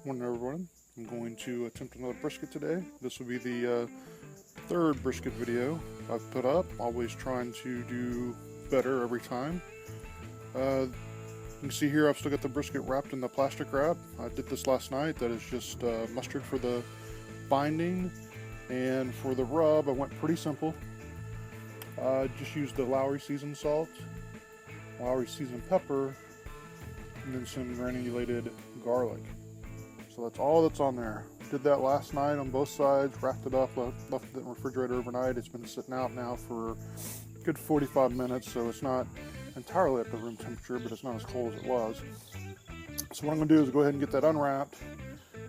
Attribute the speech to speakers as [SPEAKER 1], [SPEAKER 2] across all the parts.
[SPEAKER 1] Morning everyone. I'm going to attempt another brisket today. This will be the third brisket video I've put up, always trying to do better every time. You can see here I've still got the brisket wrapped in the plastic wrap. I did this last night. That is just mustard for the binding, and for the rub I went pretty simple. Just used the Lowry seasoned salt, Lowry seasoned pepper, and then some granulated garlic. So that's all that's on there. Did that last night on both sides, wrapped it up, left it in the refrigerator overnight. It's been sitting out now for a good 45 minutes, so it's not entirely at the room temperature, but it's not as cold as it was. So what I'm going to do is go ahead and get that unwrapped.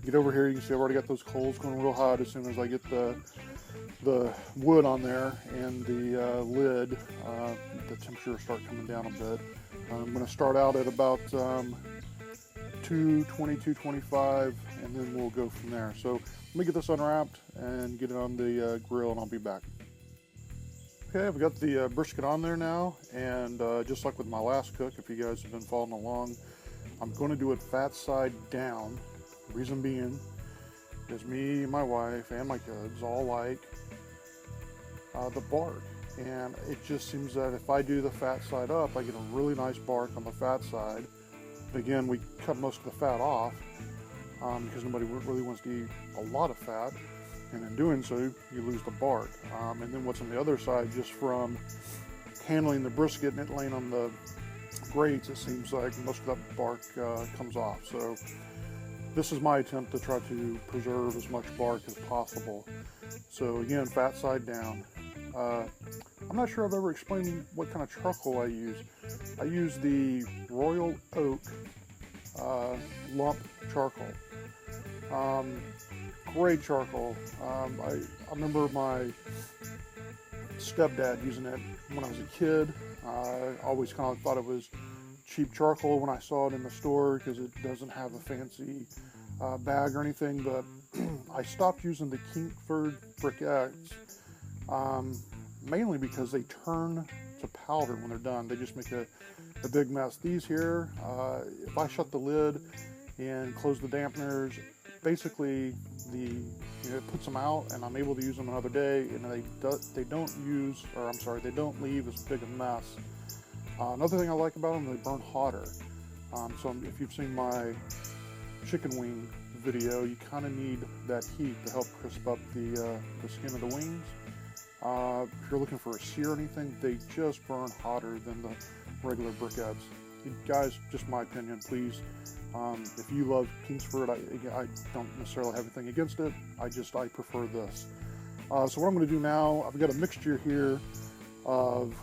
[SPEAKER 1] Get over here, you can see I've already got those coals going real hot. As soon as I get the wood on there and the lid, the temperature will start coming down a bit. I'm going to start out at about 220, 225, and then we'll go from there. So let me get this unwrapped and get it on the grill, and I'll be back. Okay, I've got the brisket on there now, and just like with my last cook, if you guys have been following along, I'm going to do it fat side down. Reason being is me, my wife, and my kids all like the bark, and it just seems that if I do the fat side up, I get a really nice bark on the fat side. Again, we cut most of the fat off because nobody really wants to eat a lot of fat, and in doing so, you lose the bark. And then what's on the other side, just from handling the brisket and it laying on the grates, it seems like most of that bark comes off. So this is my attempt to try to preserve as much bark as possible. So again, fat side down. I'm not sure I've ever explained what kind of charcoal I use. I use the Royal Oak lump charcoal. Great charcoal. I remember my stepdad using it when I was a kid. I always kind of thought it was cheap charcoal when I saw it in the store because it doesn't have a fancy bag or anything, but I stopped using the Kingsford briquettes mainly because they turn to powder when they're done. They just make a big mess. These here, if I shut the lid and close the dampeners, basically it puts them out, and I'm able to use them another day, and they don't leave as big a mess. Another thing I like about them, they burn hotter. So if you've seen my chicken wing video, you kind of need that heat to help crisp up the skin of the wings. If you're looking for a sear or anything, they just burn hotter than the regular briquettes. You guys, just my opinion, please. If you love Kingsford, I don't necessarily have anything against it. I prefer this. So what I'm going to do now, I've got a mixture here of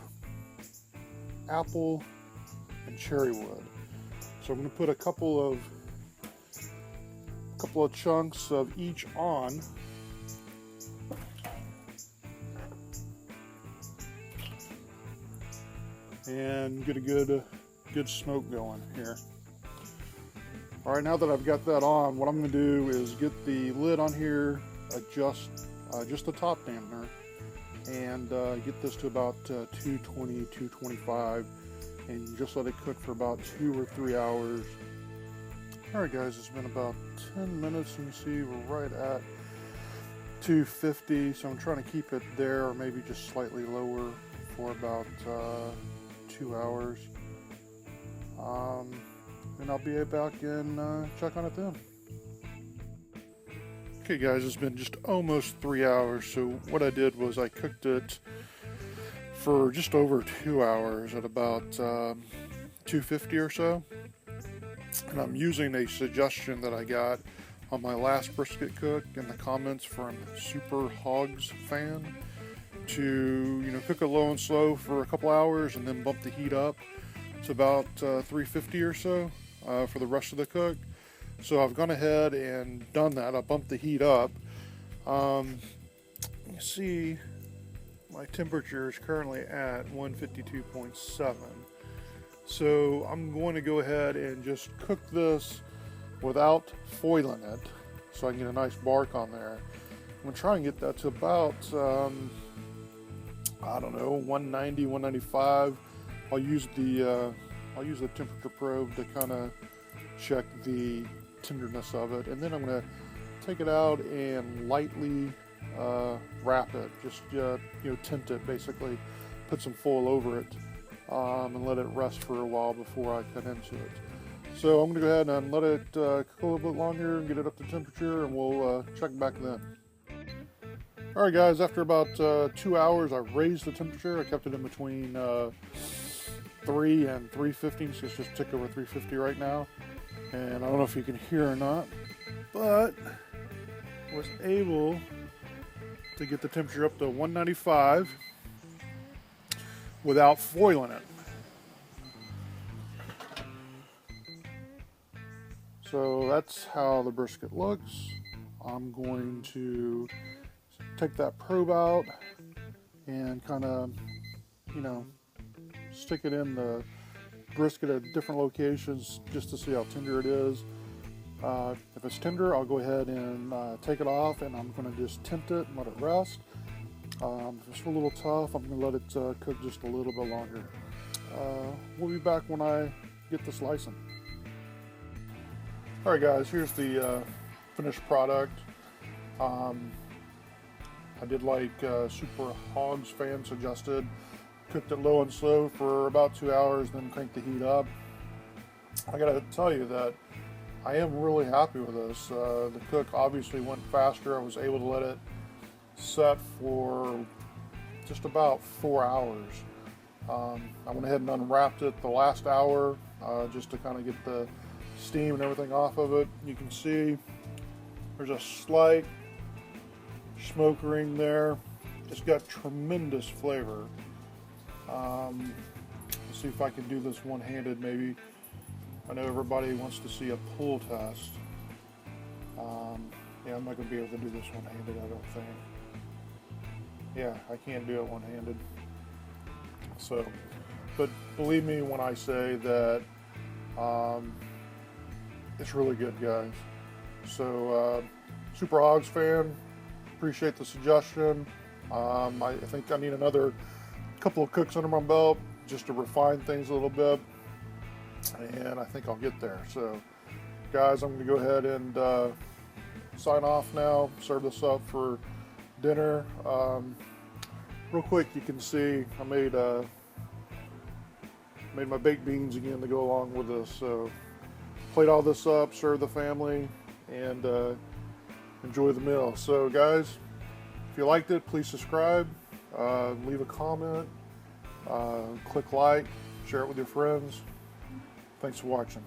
[SPEAKER 1] apple and cherry wood. So I'm going to put a couple of chunks of each on. And get a good smoke going here. All right, now that I've got that on, what I'm going to do is get the lid on here, adjust just the top dampener, and get this to about 220, 225, and just let it cook for about 2 or 3 hours. All right, guys, it's been about 10 minutes. You can see we're right at 250, so I'm trying to keep it there, or maybe just slightly lower for about 2 hours. And I'll be back and check on it then. Okay guys, it's been just almost 3 hours. So what I did was I cooked it for just over 2 hours at about 250 or so. And I'm using a suggestion that I got on my last brisket cook in the comments from SuperHogsfan to cook it low and slow for a couple hours and then bump the heat up to about 350 or so for the rest of the cook. So I've gone ahead and done that. I bumped the heat up. You see my temperature is currently at 152.7. So I'm going to go ahead and just cook this without foiling it so I can get a nice bark on there. I'm going to try and get that to about I don't know, 190, 195. I'll use the temperature probe to kind of check the tenderness of it. And then I'm going to take it out and lightly wrap it, just tint it basically, put some foil over it, and let it rest for a while before I cut into it. So I'm going to go ahead and let it cook a little bit longer and get it up to temperature, and we'll check back then. Alright guys, after about 2 hours I raised the temperature. I kept it in between 3 and 350, so it's just ticked over 350 right now. And I don't know if you can hear or not, but I was able to get the temperature up to 195 without foiling it. So that's how the brisket looks. I'm going to take that probe out and kind of, stick it in the brisket at different locations just to see how tender it is. If it's tender, I'll go ahead and take it off, and I'm going to just tint it and let it rest. If it's a little tough, I'm going to let it cook just a little bit longer. We'll be back when I get the slicing. Alright guys, here's the finished product. I did like SuperHogsfan suggested. Cooked it low and slow for about 2 hours, then cranked the heat up. I gotta tell you that I am really happy with this. The cook obviously went faster. I was able to let it set for just about 4 hours. I went ahead and unwrapped it the last hour just to kind of get the steam and everything off of it. You can see there's a slight smoke ring there. It's got tremendous flavor. Let's see if I can do this one-handed maybe. I know everybody wants to see a pull test. Yeah, I'm not going to be able to do this one-handed, I don't think. Yeah, I can't do it one-handed. So, but believe me when I say that it's really good, guys. So, SuperHogsfan, appreciate the suggestion. I think I need another couple of cooks under my belt just to refine things a little bit, and I think I'll get there. So guys, I'm going to go ahead and sign off now, serve this up for dinner. Real quick, you can see I made my baked beans again to go along with this. So plate all this up, serve the family, and enjoy the meal. So guys, if you liked it, please subscribe, leave a comment, click like, share it with your friends. Thanks for watching.